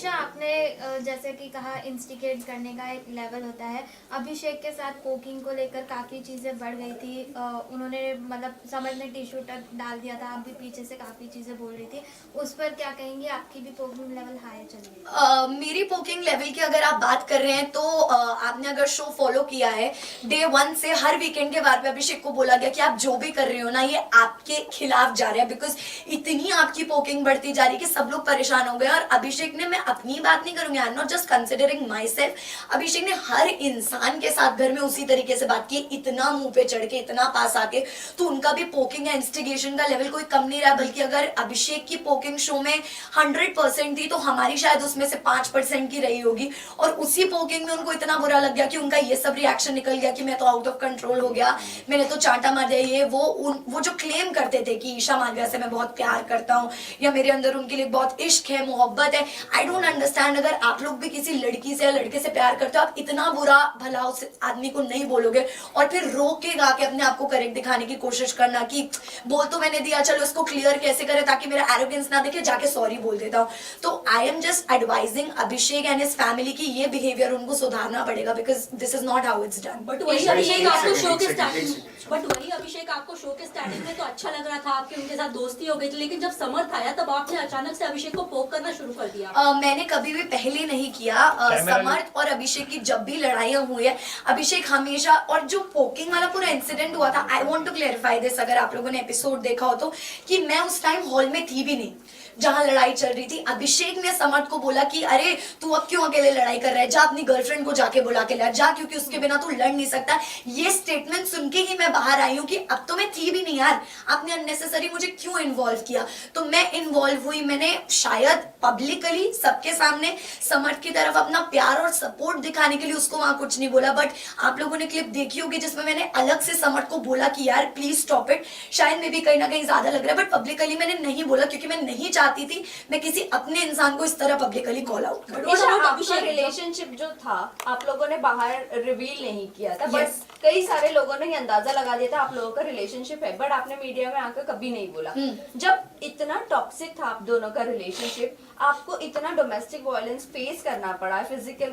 ईशा, आपने जैसे कि कहा इंस्टिगेट करने का एक लेवल होता है। अभिषेक के साथ पोकिंग को लेकर काफ़ी चीज़ें बढ़ गई थी। उन्होंने मतलब समझ में टिश्यू तक डाल दिया था। आप भी पीछे से काफ़ी चीज़ें बोल रही थी, उस पर क्या कहेंगी? आपकी भी पोकिंग लेवल हाई चल रही है? मेरी पोकिंग लेवल की अगर आप बात कर रहे हैं तो आपने अगर शो फॉलो किया है, डे 1 से हर वीकेंड के बार पे अभिषेक को बोला गया कि आप जो भी कर रहे हो ना, ये आपके खिलाफ जा रहे हैं, बिकॉज इतनी आपकी पोकिंग बढ़ती जा रही है कि सब लोग परेशान हो गए। और अभिषेक ने, मैं अपनी बात नहीं करूंगी, I am not just considering myself, Abhishek ने हर इंसान के साथ घर में उसी तरीके से बात की, इतना मुंह पे चढ़ के, इतना पास आके। तो उनका भी पोकिंग या इंस्टिगेशन का लेवल कोई कम नहीं रहा, बल्कि अगर अभिषेक की पोकिंग शो में 100% थी तो हमारी शायद उसमें से 5% की रही होगी। और उसी पोकिंग में उनको इतना बुरा लग गया कि उनका ये सब रिएक्शन निकल गया कि मैं तो आउट ऑफ कंट्रोल हो गया, मैंने तो चांटा मार दिया। ये वो जो क्लेम करते थे कि ईशा मालविया से मैं बहुत प्यार करता हूँ या मेरे अंदर उनके लिए बहुत इश्क है, मोहब्बत है, आई डोंट अंडरस्टैंड। अगर आप लोग भी किसी लड़की से या लड़के से प्यार करते हो, आप इतना बुरा भला उस आदमी को नहीं बोलोगे और फिर रोक के गा के अपने आप को करेक्ट दिखाने की कोशिश करना कि बोल तो मैंने दिया, चलो इसको क्लियर कैसे करे ताकि मेरा एरोगेंस ना देखे, जाके सॉरी बोल देता हूँ। तो I am just advising Abhishek and his family की ये बिहेवियर उनको सुधारना पड़ेगा, because this is not how it's done. But वही अभिषेक आपको शो के स्टार्टिंग में तो अच्छा लग रहा था, आपकी उनके साथ दोस्ती हो गई थी, लेकिन जब समर्थ आया तब आपने अचानक से अभिषेक को पोक करना शुरू कर दिया। मैंने कभी भी पहले नहीं किया। समर्थ और अभिषेक की जब भी लड़ाइयां हुई है, अभिषेक हमेशा, और जो पोकिंग वाला पूरा इंसिडेंट हुआ था, I want to clarify this, अगर आप लोगों ने एपिसोड देखा हो तो, कि मैं उस टाइम हॉल में थी भी नहीं जहां लड़ाई चल रही थी। अभिषेक ने समर्थ को बोला कि अरे तू अब क्यों अकेले लड़ाई कर रहा है, जा अपनी गर्लफ्रेंड को जाके बुला के ला, जा, क्योंकि उसके बिना तू लड़ नहीं सकता। ये स्टेटमेंट सुन के ही मैं बाहर आई हूँ कि अब तो मैं थी भी नहीं यार, आपने अननेसेसरी मुझे क्यों इन्वॉल्व किया। तो मैं इन्वॉल्व हुई, मैंने शायद पब्लिकली सबके सामने समर्थ की तरफ अपना प्यार और सपोर्ट दिखाने के लिए उसको वहां कुछ नहीं बोला। बट आप लोगों ने क्लिप देखी होगी जिसमें मैंने अलग से समर्थ को बोला कि यार प्लीज स्टॉप इट, शायद मे भी कहीं ना कहीं ज्यादा लग रहा है, बट पब्लिकली मैंने नहीं बोला क्योंकि मैं नहीं चाहती थी मैं किसी अपने इंसान को इस तरह पब्लिकली कॉल आउट करूं। आपका रिलेशनशिप जो था आप लोगों ने बाहर रिवील नहीं किया था, बट कई सारे लोगों ने ये अंदाजा लगा दिया था आप लोगों का रिलेशनशिप है, बट आपने मीडिया में आकर कभी नहीं बोला। जब इतना टॉक्सिक था आप दोनों का रिलेशनशिप, आपको इतना डोमेस्टिक वायलेंस फेस करना पड़ा, फिजिकल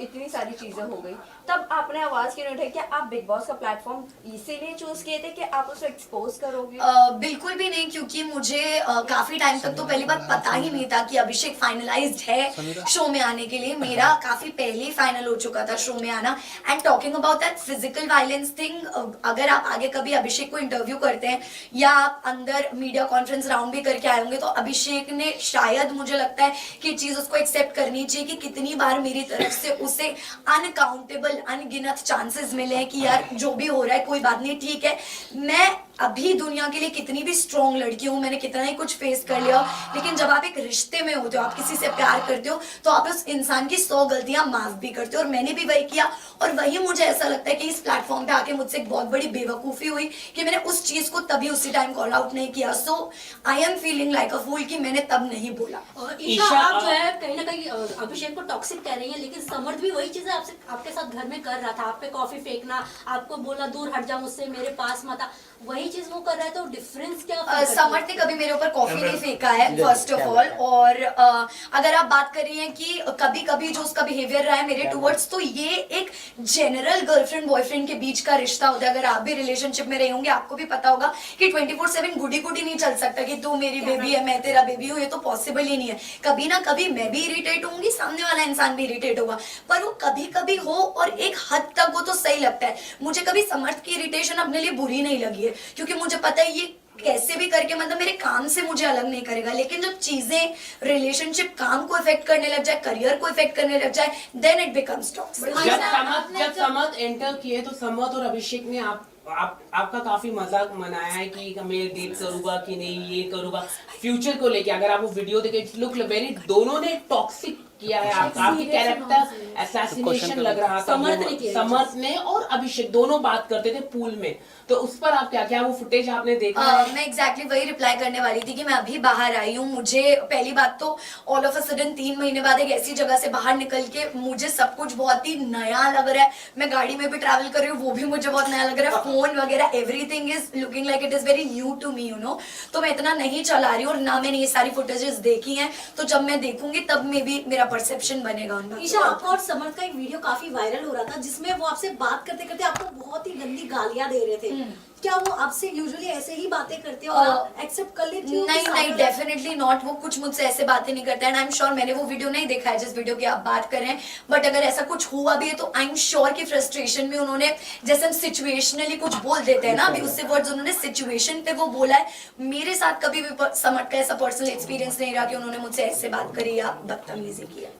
इतनी सारी चीजें हो गई, तब आपने आवाज क्यों नहीं उठाई? क्या आप बिग बॉस का प्लेटफॉर्म इसीलिए चूज किए थे कि आप उसको एक्सपोज करोगे? बिल्कुल भी नहीं, क्योंकि मुझे काफी टाइम तक तो पहली बात पता ही नहीं था कि अभिषेक फाइनलाइज्ड है शो में आने के लिए। मेरा काफी पहले ही फाइनल हो चुका था शो में आना। And talking about that physical violence thing, अगर आप आगे कभी अभिषेक को इंटरव्यू करते हैं या आप अंदर मीडिया कॉन्फ्रेंस राउंड भी करके आए होंगे, तो अभिषेक ने शायद, मुझे लगता है कि चीज उसको एक्सेप्ट करनी चाहिए कि कितनी बार मेरी तरफ से उसे अनकाउंटेबल, अनगिनत चांसेस मिले हैं कि यार जो भी हो रहा है कोई बात नहीं, ठीक है, मैं अभी दुनिया के लिए कितनी भी स्ट्रॉन्ग लड़की हूँ, मैंने कितना ही कुछ फेस कर लिया, लेकिन जब आप एक रिश्ते में होते हो, आप किसी से प्यार करते हो, तो आप उस इंसान की 100 गलतियां माफ भी करते हो, और मैंने भी वही किया। और वही मुझे ऐसा लगता है कि इस प्लेटफॉर्म पे आके मुझसे एक बहुत बड़ी बेवकूफी हुई कि मैंने उस चीज को तभी उसी टाइम कॉल आउट नहीं किया। So I am feeling like a fool कि मैंने तब नहीं बोला। ईशा, आप जो है कहीं ना कहीं अभिषेक को टॉक्सिक कह रही है, लेकिन समर्थ भी वही चीजें आपसे, आपके साथ घर में कर रहा था, आप पे कॉफी फेंकना, आपको बोला दूर हट जा मुझसे, मेरे पास मत आ, वही चीज वो कर रहा है, तो डिफरेंस क्या? समर्थ ने कभी मेरे ऊपर कॉफी नहीं फेंका है, फर्स्ट ऑफ ऑल। और अगर आप बात कर रही हैं कि कभी कभी जो उसका बिहेवियर रहा है मेरे टुवर्ड्स, तो ये एक जनरल गर्लफ्रेंड बॉयफ्रेंड के बीच का रिश्ता होता है। अगर आप भी रिलेशनशिप में रहे होंगे, आपको भी पता होगा कि 24/7 गुडी गुडी नहीं चल सकता कि तू मेरी बेबी है, मैं तेरा बेबी हूँ, ये तो पॉसिबल ही नहीं है। कभी ना कभी मैं भी इरिटेट होंगी, सामने वाला इंसान भी इरिटेट होगा, पर वो कभी कभी हो और एक हद तक वो तो सही लगता है। मुझे कभी समर्थ की इरिटेशन अपने लिए बुरी नहीं लगी है, क्योंकि मुझे पता है ये कैसे भी करके, मतलब मेरे काम से मुझे अलग नहीं करेगा। लेकिन जब चीजें, रिलेशनशिप काम को इफेक्ट करने लग जाए, करियर को इफेक्ट करने लग जाए, देन इट बिकम्स टॉक्सिक। जब समर्थ एंटर किए तो समर्थ और अभिषेक ने आपका काफी मजाक मनाया है कि मैं डेट करूंगा कि नहीं, ये करूंगा फ्यूचर को लेके। अगर आप वो वीडियो देखे, लुक वेरी, दोनों ने टॉक्सिक किया है, आपकी कैरेक्टर असैसिनेशन लग रहा था समर्थ वो, ने किया है। समर्थ ने और अभिषेक दोनों बात करते थे पूल में, तो उस पर आप क्या वो फुटेज आपने देखा है? मैं एग्जैक्टली वही रिप्लाई करने वाली थी कि मैं अभी बाहर आई हूँ। मुझे पहली बात तो ऑल ऑफ अ सडन 3 महीने बाद एक ऐसी जगह से बाहर निकल के मुझे सब कुछ बहुत ही नया लग रहा है। मैं गाड़ी में भी ट्रैवल कर रही हूँ, वो भी मुझे बहुत नया लग रहा है। फोन वगैरह everything is looking like it is very new to me, you know. तो मैं इतना नहीं चला रही हूँ और ना मैंने ये सारी फुटेजेस देखी हैं, तो जब मैं देखूंगी तब में भी मेरा परसेप्शन बनेगा उन बातों ईशा, का। आपका और समर्थ का एक वीडियो काफी वायरल हो रहा था जिसमें वो आपसे बात करते करते आपको बहुत ही गंदी गालियां दे रहे थे। क्या वो आपसे यूजुअली ऐसे ही बातें करते हो और आप एक्सेप्ट कर लेती हो? नहीं नहीं, डेफिनेटली नॉट। वो कुछ मुझसे ऐसे बातें नहीं करता एंड आई एम श्योर मैंने वो वीडियो नहीं देखा है जिस वीडियो की आप बात कर रहे हैं, बट अगर ऐसा कुछ हुआ भी है तो आई एम श्योर कि फ्रस्ट्रेशन में उन्होंने, जैसे हम सिचुएशनली कुछ बोल देते हैं ना, अभी उससे वर्ड्स उन्होंने सिचुएशन पे वो बोला है। मेरे साथ कभी भी समझ का ऐसा पर्सनल एक्सपीरियंस नहीं रहा कि उन्होंने मुझसे ऐसे बात करी या बदतमीजी की है।